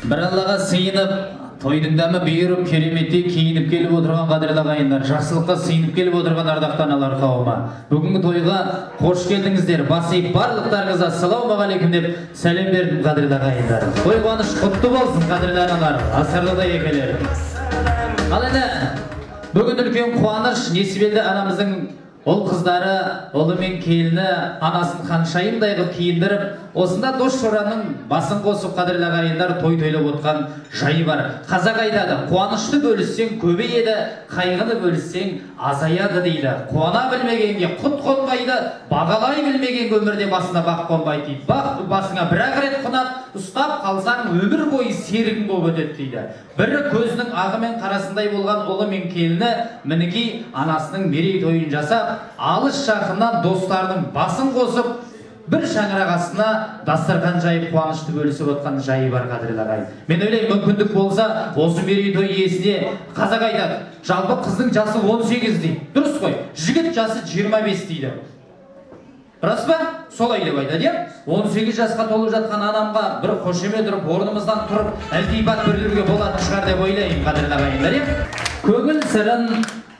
Bir Allah'a sıyınıp, toydың дәмі бұйырып, кереметте киініп келіп отырған қадірлі ағайындар, жақсылыққа сыйынып келіп отырған ардақты аналар қауымы. Бүгінгі тойға қош келдіңіздер. Басып барлықтарыңызға ассалаумағалейкум деп сәлем бердім қадірлі ағайындар. Той қуаныш құтты болсын қадірлі аналар, асарлы екелер. Ал енді бүгін үлкен қуаныш несібелді анамыздың ол қыздары, ұлы мен келіні анасын ханшайымдай қып киіндіріп, осында дос жораның басын қосып қадірлі ағайындар той тойлап отқан жайы бар. Қазақ айтады, қуанышты бөліссең көбейеді, қайғыны бөліссең азаяды дейді. Қуана білмегенге құт қонбайды, бағалай білмеген өмірде басына бақ қонбайды дейді. Бақ басыңа бір-ақ рет қонады, ұстап қалсаң өмір бойы серігің болып өтеді дейді. Бірі көзінің ағы мен қарасындай болған ұлы мен келіні мінекей анасының мерейтойын жасап, алыс жақыннан достарының басын қосып, бір шаңырақ астына дастархан жайып қуанышты бөлісіп отқан жайы бар қадірлі ағайын. Мен ойлаймын, мүмкіндік болса, осы мерейтой иесіне қазақ айтады, жалпы қыздың жасы 18 дейді. Дұрыс қой, жігіт жасы 25 дейді. Рас па? Солай деп айтады, иә? 18 жасқа толып жатқан анамға бір қошемет ұрып, орнымыздан тұрып, ілтипат білдіруге болады шығар деп ойлаймын, қадірлі ағайындар, иә? Көңіл сырын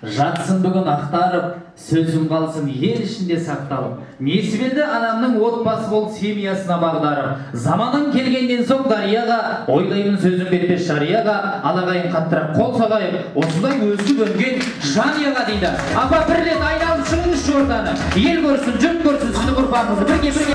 жатсын бүгін ақтарып, сөзім қалсын ел ішінде сақталып. Несібелді анамның отбасы болып семьясына бағдарып. Заманын келгеннен соң дарияға, ойлаймын сөзім берпес жарияға, алағайын қаттырақ қол соғайып, осындай өзі көнген жанияға дейді. Апа бір рет айналып шығыңыз жорданы, ел көрсін, жұрт көрсін, сіздің ұрпағыңызды бірге-бірге.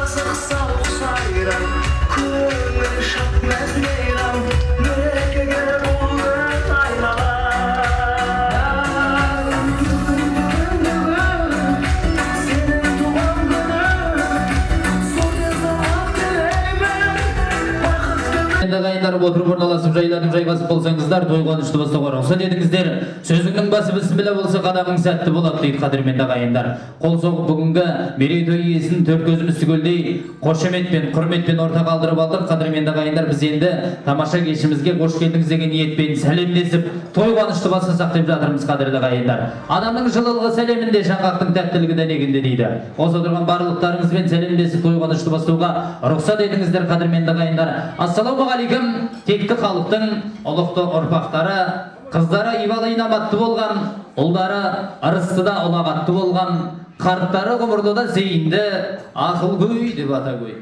Ағайындар отырып орналасып жайланып жайғасып болсаңыздар, той қуанышты бастауға рұқсат етіңіздер. Сөзіңнің басы бісміллә болса, қадамың сәтті болады дейді қадірменді ағайындар. Қол соғып бүгінгі мерейтой иесін төрт көзіміз түгелдей қошеметпен, құрметпен орта қалдырып алдық. Қадірменді ағайындар, біз енді тамаша кешімізге қош келдіңіз деген ниетпен сәлемдесіп, той қуанышты бастасақ деп жатырмыз қадірлі ағайындар. Адамның жылылығы сәлемінде, жаңғақтың тәттілігі дәнегінде дейді. Осы отырған барлықтарыңызбен сәлемдесіп той қуанышты бастауға рұқсат етіңіздер қадірменді ағайындар. Ассалаумағалейкум. Текті халықтың ұлықты ұрпақтары, қыздары ибалы инабатты болған, ұлдары ырыстыда ұлағатты болған, қарттары ғұмырдыда зейінді, ақылгөй деп атагөй.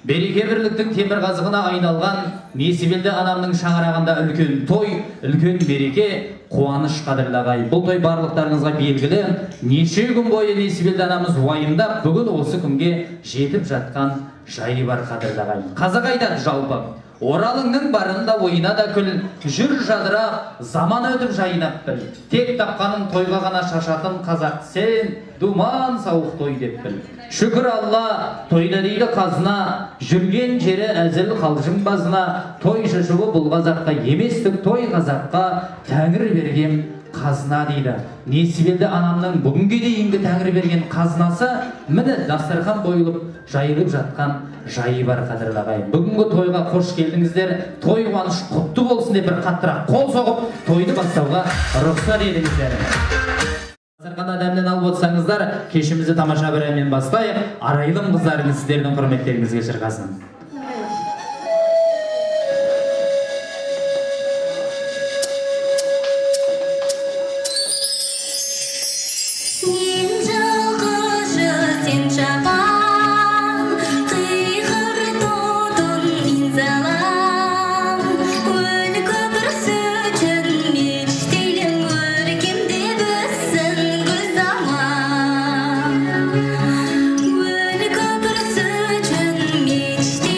Береке бірліктің темір қазығына айналған Несібелді анамның шаңырағында үлкен той, үлкен береке, қуаныш қадірлі ағайын. Бұл той барлықтарыңызға белгілі. Неше күн бойы Несібелді анамыз уайымдап, бүгін осы күнге жетіп жатқан жайы бар қадірлі ағайын. Қазақ айтады жалпы, оралыңның барында ойына да күл, жүр жадырап, заман өтіп жайнап біл. Тек тапқаның тойға ғана шашатын қазақ сен, думан сауық той деп біл. Шүкір Алла, тойда дейді қазына, жүрген жері әзіл қалжың базына, той шашуы бұл қазаққа еместік, той қазаққа тәңір берген қазына дейді. Несібелді анамның бүгінге дейінгі тәңір берген қазынасы, міне дастархан қойылып, жайылып жатқан жайы бар қадірлі ағайын. Бүгінгі тойға қош келдіңіздер, той қуаныш құтты болсын деп бір қаттырақ қол соғып, тойды бастауға рұқсат етіңіздер. Дастарханда дәмнен алып отырсаңыздар, кешімізді тамаша бір әнмен бастайық. Арайлым қыздарыңыз сіздердің құрметтеріңізге шырқасын. Stay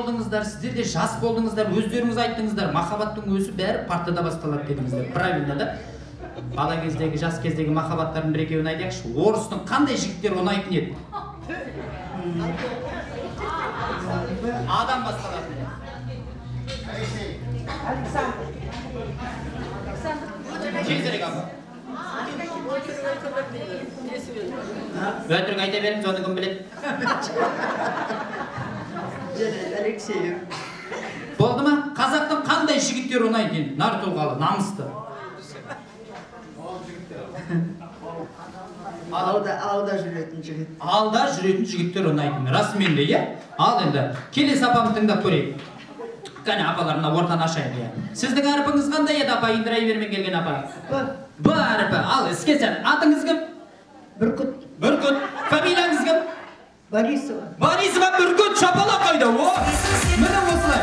болдыңыздар, сіздер де жас болдыңыздар, өздеріңіз айттыңыздар, махаббаттың өзі бәрі партада басталады дедіңіздер. Правильно да? Бала кездегі, жас кездегі махаббаттардың бір екеуін айтайықшы. Орыстың қандай жігіттер ұнайтын еді? Адам басталатын еді. Тезірек апа. Өтірік айта беріңіз, оны кім біледі? Алексеев. Болды ма? Қазақтың қандай жігіттер ұнайды енді? Нар тұлғалы, намысты. Алда жүретін жігіт. Алда жүретін жігіттер ұнайтын. Расымен де, иә? Ал енді, келесі апамды тыңдап көрейік. Кәне апаларына ортаны ашайық, иә. Сіздің әрпіңіз қандай еді, апа? Индирай бермен келген апа. Б әрпі. Ал, іске сәт. Атыңыз кім? Бүркіт. Бүркіт. Фамилияңыз кім? Борисова. Борисова Бүркіт, шапала қайда? О, міне осылай.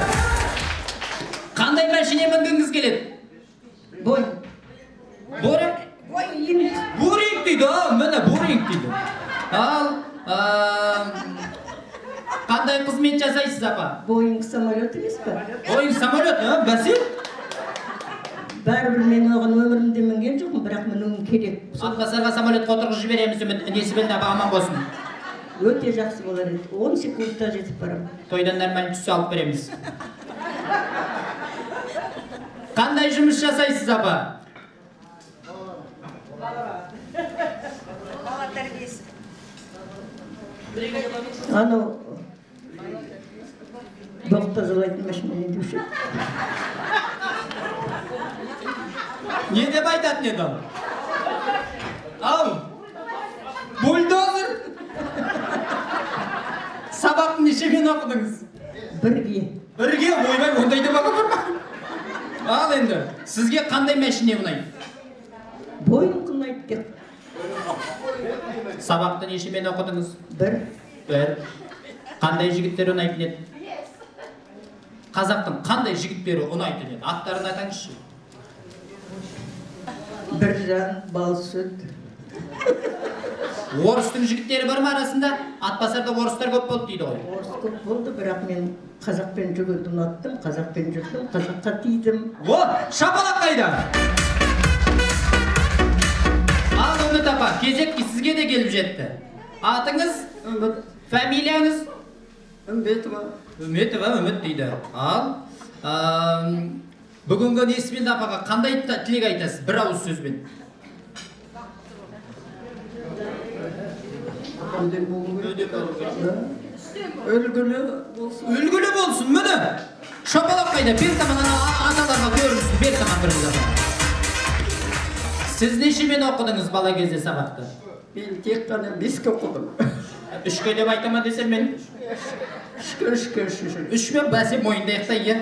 Қандай машине мінгіңіз келеді? Бой. Борик? Борик дейді, міне Борик дейді. Ал, қандай қызмет жасайсыз, апа? Боинг самолет емес па? Боинг самолет, бәсе? Бәрібір мен оған өмірімде мінген жоқпын, бірақ мінуім керек. Атбасарға самолетқа отырғызып жібереміз, несі білді апа, аман болсын. Өте жақсы болар еді. 10 секундта жетіп барамын. Тойдан нормально түссе алып береміз. Қандай жұмыс жасайсыз, апа? Бала тәрбиесі. Анау доқ тазалайтын машина деуші. Не деп айтатын еді ол? Ау, бульдозер. Сабақты нешемен оқыдыңыз? Бірге. Бірге, ойбай, ондай деп аға бар ма? Ал енді, сізге қандай мәшине ұнайды? Боинг ұнайды деп. Сабақты нешемен оқыдыңыз? Бір. Қандай жігіттер ұнайтын еді? Қазақтың қандай жігіттері ұнайтын еді? Аттарын айтаңызшы. Біржан, Балсүт. Орыстың жігіттері бар ма арасында? Атбасарда орыстар көп болды дейді ғой. Орыс көп болды, бірақ мен қазақпен жүруді ұнаттым, қазақпен жүрдім, қазаққа тидім. О, шапалақ қайда? Ал Үміт апа, кезек сізге де келіп жетті. Атыңыз? Үміт. Фамилияңыз? Үмбетова. Үмбетова, Үміт дейді. Ал, бүгінгі Несіпелді апаға қандай тілек айтасыз? Бір ауыз сөзбен. Өлгілі болсын. Үлгілі болсын, мүні. Шапалақ қайда? Бер таман аталарға көріңіз, бер таман біріңіз апа. Сіз нешемен оқыдыңыз бала кезде сабақты? Мен тек қана 5-ке оқыдым. 3-ке деп айтама десем мен? 3-ке. 3-ме бәсе мойында еқтай, иә?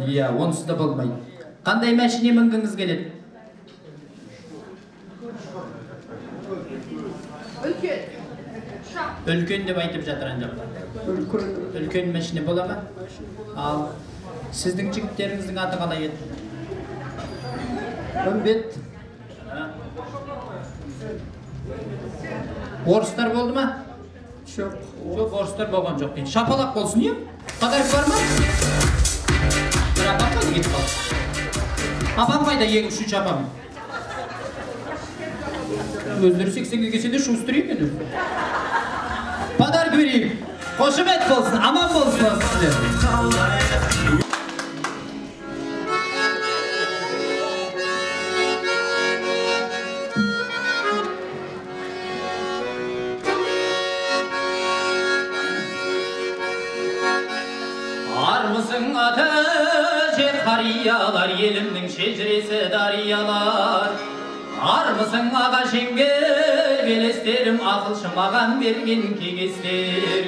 Иә, онсыз да болмайды. Қандай мәшине мінгіңіз келеді? Үлкен деп айтып жатыр ан жақта. Үлкен мәшине бола ма? Ал сіздің жігіттеріңіздің аты қалай еді? Үмбет. Орыстар болды ма? Жоқ. Жоқ, орыстар болған жоқ дейді. Шапалақ болсын, е? Подарок бар ма? Бір апам қайда кетіп қалды? Апам қайда, ең үшінші апам? Өздері 80-ге келсе де шустрейік еді. Подарок берейік. Қошемет болсын, аман болсын сіздер. Армысың аты жер қариялар, елімнің шежіресі дариялар. Армысың аға жеңгел, белестерім ақылшы маған берген кеңестер.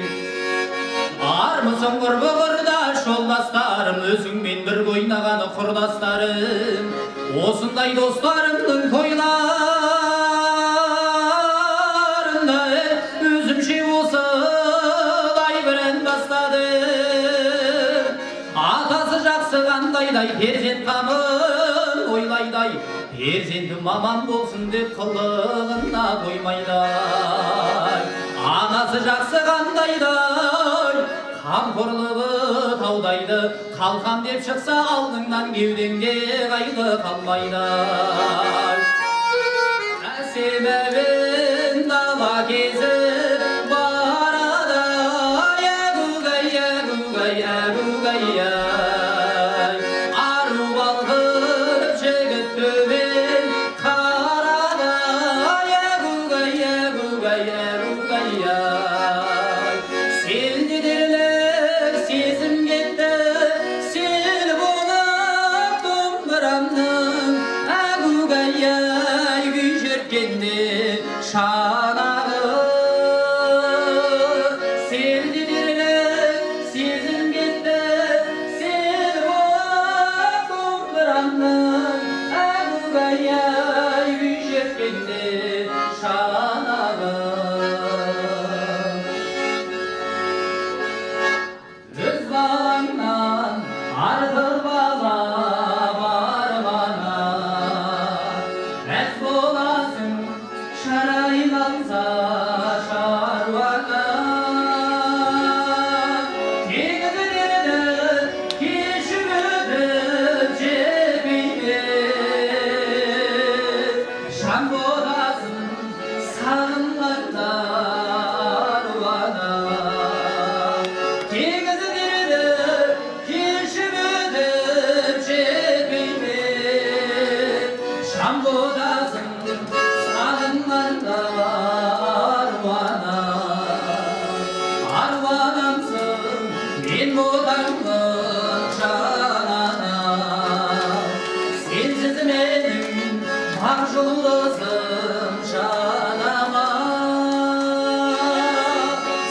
Армысың құрбы құрдаш жолдастарым, өзіңмен бір ойнаған құрдастарым. Осындай достарымның тойларында өзімше осылай бір ән бастадым. Атасы жақсы қандайдай перзент қамын ойлайдай, перзентім аман болсын деп қылығына қоймайдай. Анасы жақсы қандайдай, қамқорлығы таудайды, қалқам деп шықса алдыңнан кеудеңде қайғы қалмайды. Себебін дала кезіп барады, ягугай, ягугай, ягугай-ай. Ару балқып жігіт төбен қарады, ягугай, ягугай, ягугай-ай. Селдедерлік сезім кетті, сел болып домбырамның, ягугай-ай, күй жерткенде шанағы. Селдедерлік сезім кетті, сел болып домбырамның, ягугай-ай, күй жерткенде шанағы. Өз балаңнан артық бала бар ғана, мәз боласың шарай қалса шаруаңа. Тегізілерді кешіп өтіп жетпейді, жан боласың сағынғанда аруана. Тегізілерді кешіп өтіп жетпейді, жан боласың сағынғанда аруана. Аруанамсың мен болаңмын жанана, сенсіз менің ақ жұлдызым жанама.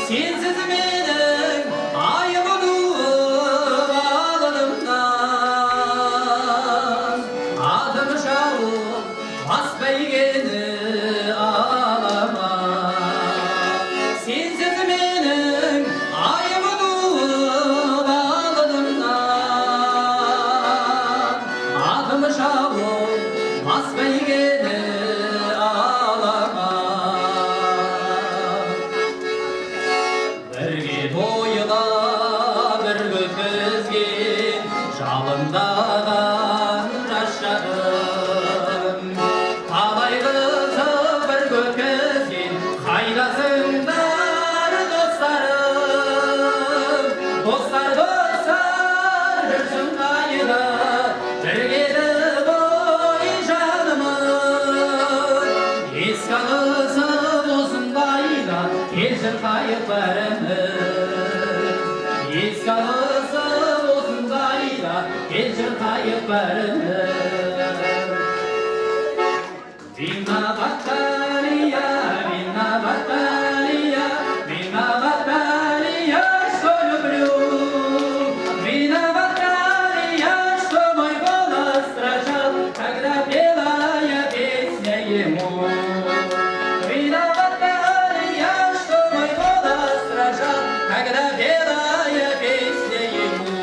Сенсіз менің айым туып алдымнан, адым жауып бас бәйгені алама. Сенсіз менің айым туып алдымнан, адым жауып бас бәйгені алама. Бірге тойлап бір өткізген жалындаған жас шағым, талай қызық бір өткізген қайдасыңдар достарым. Достар, достар, жүрсің қайда, біргеді ғой жанымыз. Ескі алысып осындайда келшір қайық бәріміз. Ескі алысып осындайда келшір қайық бәріміз. Вина баталия, вина баталия, вина баталия, что люблю. Вина баталия, что мой голос дрожал, когда пела я песня ему. Вина баталия, что мой голос дрожал, когда пела я песня ему.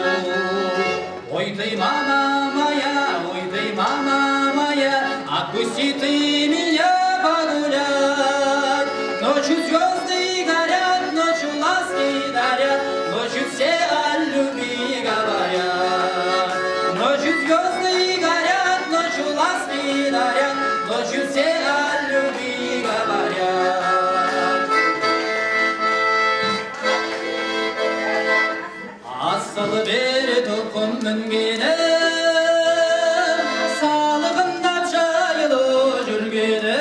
Ой ты, мама моя, ой ты, мама моя, отпусти ты меня погулять. Ночью звезды горят, ночью ласки дарят, ночью все о любви говорят. Ночью звезды горят, ночью ласки дарят, ночью все о любви говорят. Асыл бер тұқым мінгенім, салығындап жайылып жүргенім,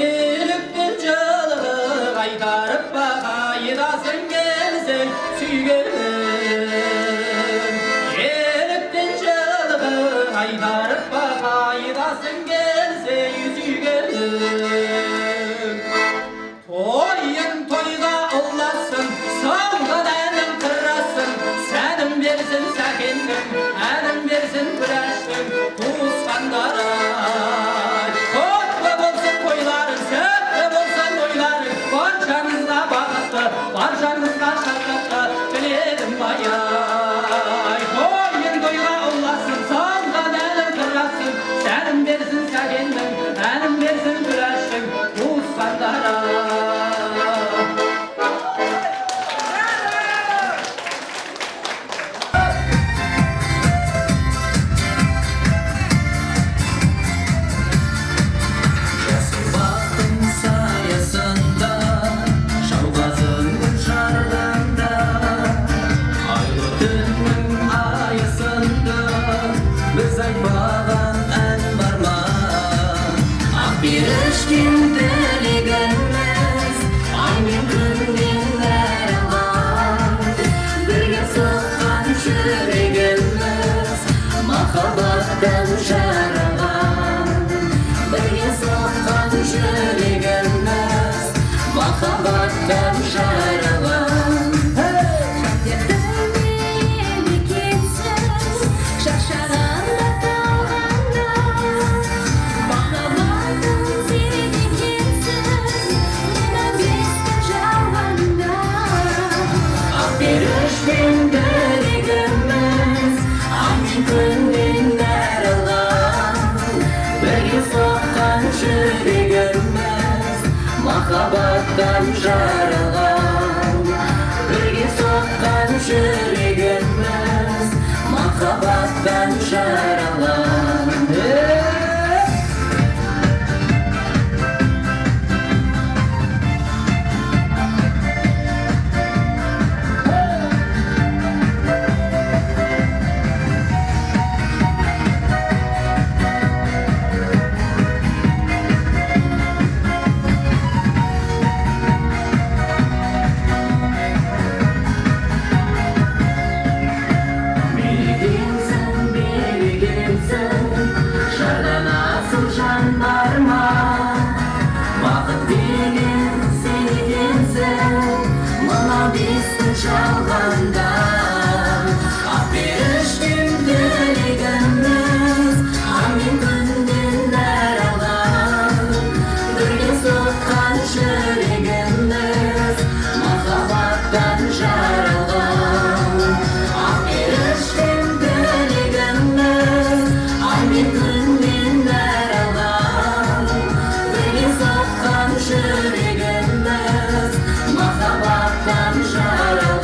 еліктен жылғы қайтарып қайдасың келсең сүйгенім. Еліктен жылғы қайтарып қайдасың келсең сүйгенім. Тойын тойға ұласын, соңғы әнім қырасың, сәнім берсін сәкеннің, әнім берсін күрәштің туысқандары. Құтты болсын тойларың, сәтті болсын тойларың, баршаңызға бақытты, баршаңызға шаттықты тіледім баяй. Тойын тойға ұласын, соңғы әнім қырасың, сәнім берсін сәкеннің, әнім берсін күрәштің туысқандары. біз айтпаған ән бар ма? Ақберішкен тілегіміз ай мен күннен әралған, бірге соққан жүрегіміз махаббаттан жаралған, бірге соққан жүрегіміз махаббаттан жаралған. Махаббаттан жаралған, бірге соққан жүрегіміз махаббаттан жаралған. Жалғанда ақберішкен тілегіміз ай мен күннен әралған, бірге соққан жүрегіміз махаббаттан жаралған. Ақберішкен тілегіміз ай мен күннен әралған, бірге соққан жүрегіміз махаббаттан жаралған.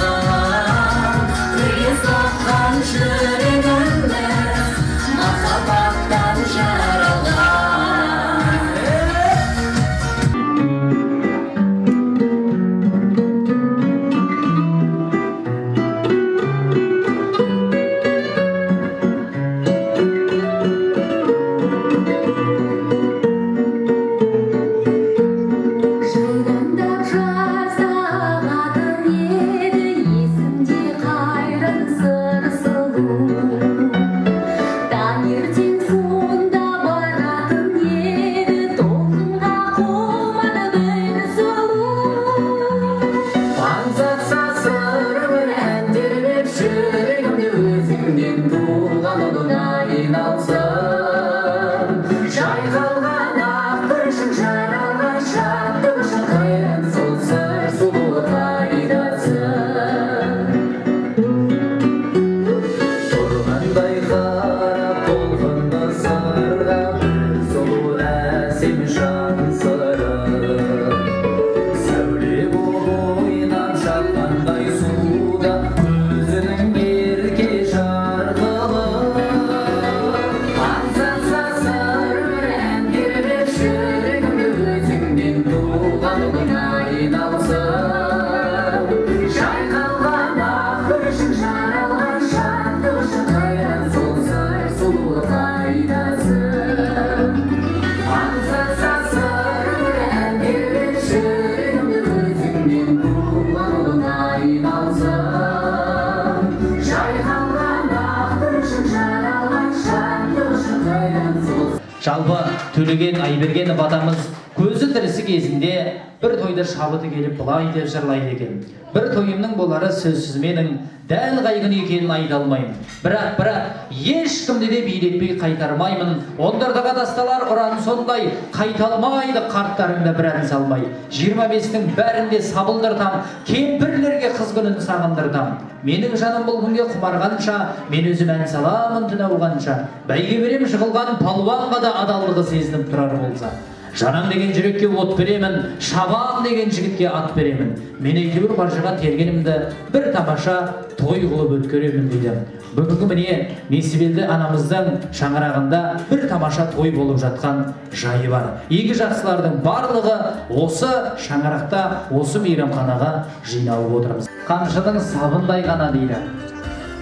Жалпы Төлеген Айбергенов атамыз көзі тірісі кезінде бір тойда шабыты келіп бұлай деп жырлайды екен. Бір тойымның болары сөзсіз менің дәл қайғын екенін айта алмаймын. Бірақ ешкімді де билетпей қайтармаймын. Ондардағы дасталар ұран сондай, қайталмайды қарттарыңда бір ән салмай. 25-тің бәрінде сабылдыртам, кемпірлерге қыз күнін сағындыртам. Менің жаным бұл күнге құмарғанша, мен өзім ән саламын түн ауғанша. Бәйге берем жығылған палуанға да адалдығы сезініп тұрар болса. Жанам деген жүрекке от беремін, шабам деген жігітке ат беремін. Мен әйтеуір баршаға тергенімді бір тамаша той қылып өткеремін дейді. Бүгінгі міне Несібелді анамыздың шаңырағында бір тамаша той болып жатқан жайы бар. Игі жақсылардың барлығы осы шаңырақта, осы мейрамханаға жиналып отырмыз. Қамшының сабындай ғана дейді.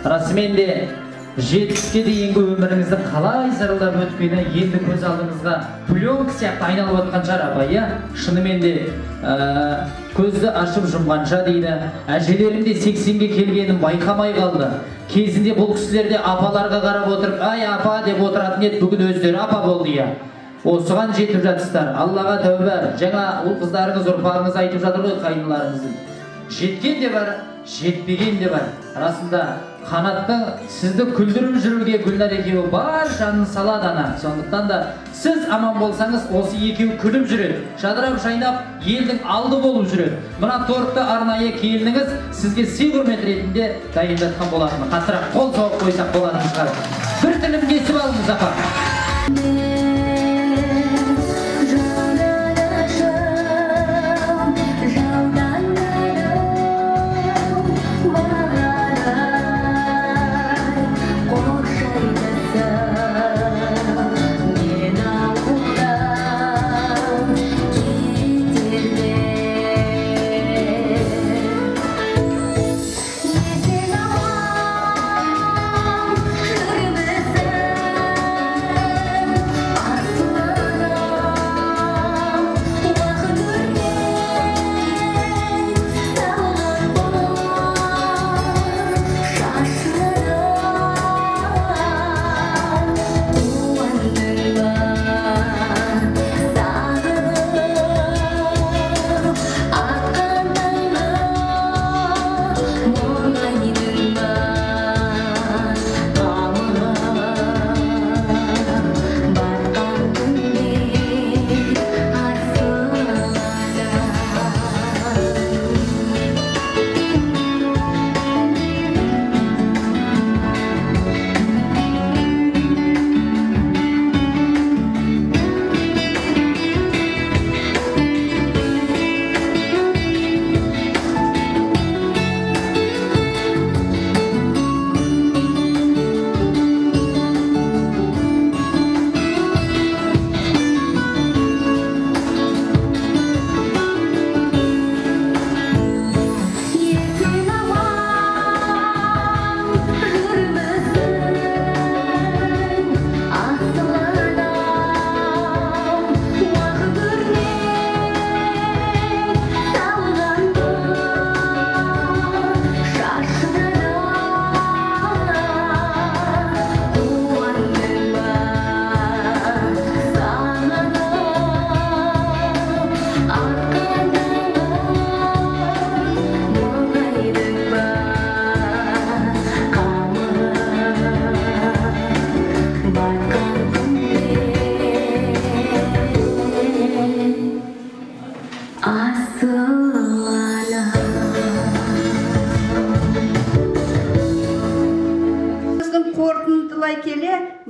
Расымен де жетістікке дейінгі өміріңізді қалай зарлап өткені енді көз алдыңызға пленка сияқты айналып отқан шығар апа, иә? Шынымен де көзді ашып жұмғанша дейді, әжелерім де 80-ге келгенін байқамай қалды. Кезінде бұл кісілер де апаларға қарап отырып, ай апа деп отыратын еді, бүгін өздері апа болды, иә. Осыған жетіп жатсыздар. Аллаға тәубә. Жаңа ұл қыздарыңыз, ұрпағыңыз айтып жатыр ғой, қайныларыңыздың. Жеткен де бар, жетпеген де бар. Расында қанатты сізді күлдіріп жүруге Гүлнар екеуі бар жанын салады ана. Сондықтан да сіз аман болсаңыз, осы екеуі күліп жүреді. Жадырап жайнап, елдің алды болып жүреді. Мына тортты арнайы келініңіз сізге сый құрмет ретінде дайындатқан болатын. Қаттырақ қол соғып қойсақ болатын шығар. Bir тілім кесіп алыңыз апа.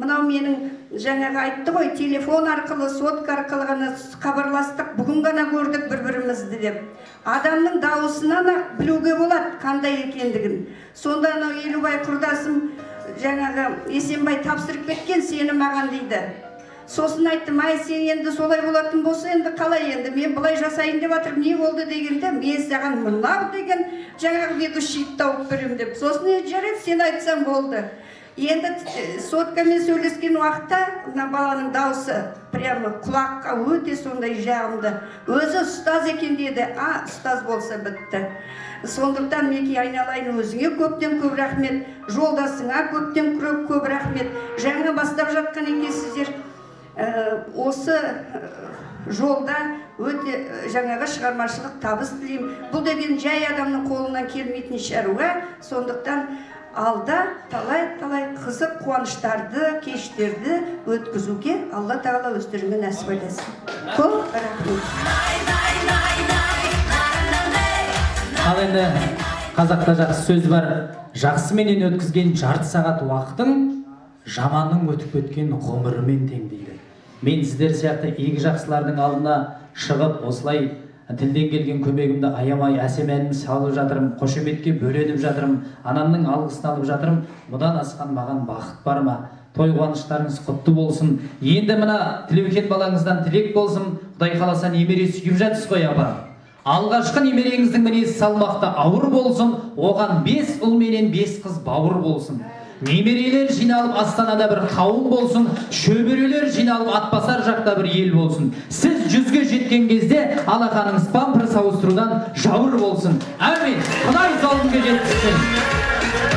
Мынау менің жаңағы айтты ғой, телефон арқылы, сотка арқылы ғана хабарластық, бүгін ғана көрдік бір-бірімізді деп. Адамның дауысынан ақ білуге болады қандай екендігін. Сонда анау Елубай құрдасым жаңағы Есенбай тапсырып кеткен сені маған дейді. Сосын айттым, ай сен енді солай болатын болса, енді қалай енді мен былай жасайын деп жатырмын, не болды дегенде, мен саған мынау деген жаңағы ведущий тауып беремін деп. Сосын жарайды, сен айтсаң болды. Енді соткамен сөйлескен уақытта мына баланың дауысы прямо құлаққа өте сондай жағымды. Өзі ұстаз екен деді. Ұстаз болса бітті. Сондықтан Меки айналайын, өзіңе көптен көп рахмет, жолдасыңа көптен көп рахмет. Жаңа бастап жатқан екенсіздер. Осы жолда өте жаңағы шығармашылық табыс тілеймін. Бұл деген жай адамның қолынан келмейтін шаруа. Сондықтан алда талай қызық қуаныштарды, кештерді өткізуге Алла Тағала өздеріңе нәсіп етсін. Көп рахмет. Ал енді қазақта жақсы сөз бар, жақсыменен өткізген жарты сағат уақытың жаманның өтіп кеткен ғұмырымен тең дейді. Мен сіздер сияқты игі жақсылардың алдына шығып, осылай тілден келген көмегімді аямай әсем әнімді салып жатырмын, қошеметке бөленіп жатырмын, анамның алғысын алып жатырмын. Бұдан асқан маған бақыт бар ма? Той қуаныштарыңыз құтты болсын. Енді мына Тілеукен балаңыздан тілек болсын. Құдай қаласа немере сүйіп жатсыз ғой апа. Алғашқы немереңіздің мінезі салмақты ауыр болсын, оған 5 ұл менен 5 қыз бауыр болсын. немерелер жиналып Астанада бір қауым болсын, шөберелер жиналып Атбасар жақта бір ел болсын. Сіз 100-ге жеткен кезде алақаныңыз памперс ауыстырудан жауыр болсын. Әмин. Құдай сол күнге жеткізсін.